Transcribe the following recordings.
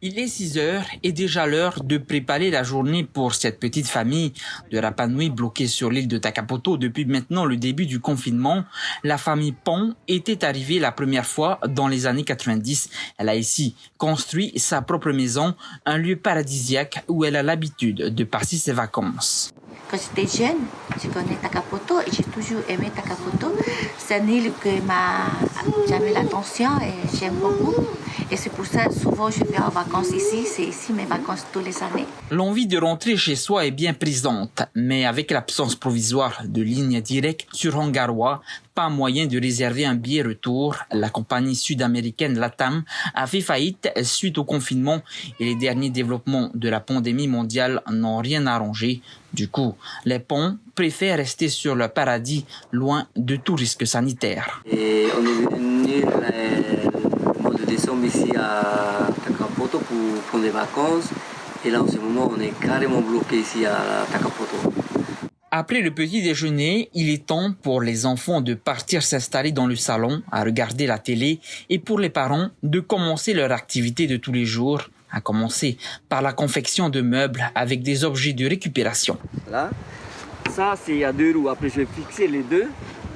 Il est 6 heures et déjà l'heure de préparer la journée pour cette petite famille de Rapa Nui bloquée sur l'île de Takapoto depuis maintenant le début du confinement. La famille Pong était arrivée la première fois dans les années 90. Elle a ici construit sa propre maison, un lieu paradisiaque où elle a l'habitude de passer ses vacances. Quand j'étais jeune, je connais Takapoto et j'ai toujours aimé Takapoto. C'est une île qui m'a jamais l'attention et j'aime beaucoup. Et c'est pour ça souvent je viens en vacances ici. C'est ici mes vacances tous les années. L'envie de rentrer chez soi est bien présente, mais avec l'absence provisoire de ligne directe sur Hongaroa, pas moyen de réserver un billet retour. La compagnie sud-américaine LATAM a fait faillite suite au confinement et les derniers développements de la pandémie mondiale n'ont rien arrangé. Du coup, les Pong préfèrent rester sur le paradis, loin de tout risque sanitaire. Et on est venu le mois de décembre ici à Takapoto pour prendre des vacances. Et là, en ce moment, on est carrément bloqué ici à Takapoto. Après le petit déjeuner, il est temps pour les enfants de partir s'installer dans le salon, à regarder la télé, et pour les parents de commencer leur activité de tous les jours, à commencer par la confection de meubles avec des objets de récupération. Là, ça c'est à 2 roues. Après, je vais fixer les deux.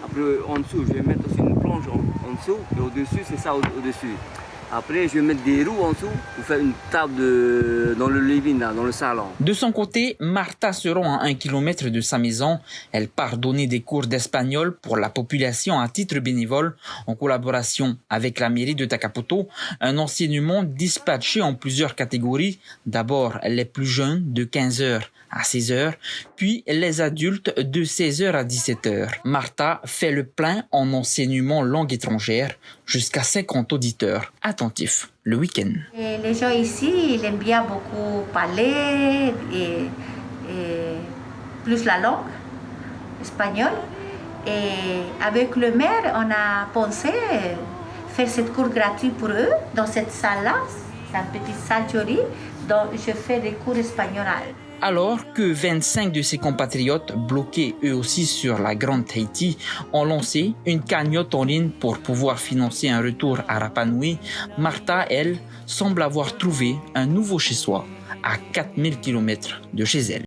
Après, en dessous, je vais mettre aussi une planche en dessous. Et au-dessus, c'est ça au-dessus. Après, je vais mettre des roues en dessous pour faire une table dans le living, là, dans le salon. De son côté, Marta se rend à 1 kilomètre de sa maison. Elle part donner des cours d'espagnol pour la population à titre bénévole en collaboration avec la mairie de Takapoto. Un enseignement dispatché en plusieurs catégories. D'abord, les plus jeunes de 15 heures à 16 heures, puis les adultes de 16 heures à 17 heures. Marta fait le plein en enseignement langue étrangère, jusqu'à 50 auditeurs attentifs le week-end. Et les gens ici, ils aiment bien beaucoup parler et plus la langue espagnole. Et avec le maire, on a pensé faire cette cours gratuit pour eux dans cette salle-là. C'est une petite salle jolie dont je fais des cours espagnols à eux. Alors que 25 de ses compatriotes, bloqués eux aussi sur la Grande Haïti, ont lancé une cagnotte en ligne pour pouvoir financer un retour à Rapa Nui, Marta, elle, semble avoir trouvé un nouveau chez-soi à 4000 km de chez elle.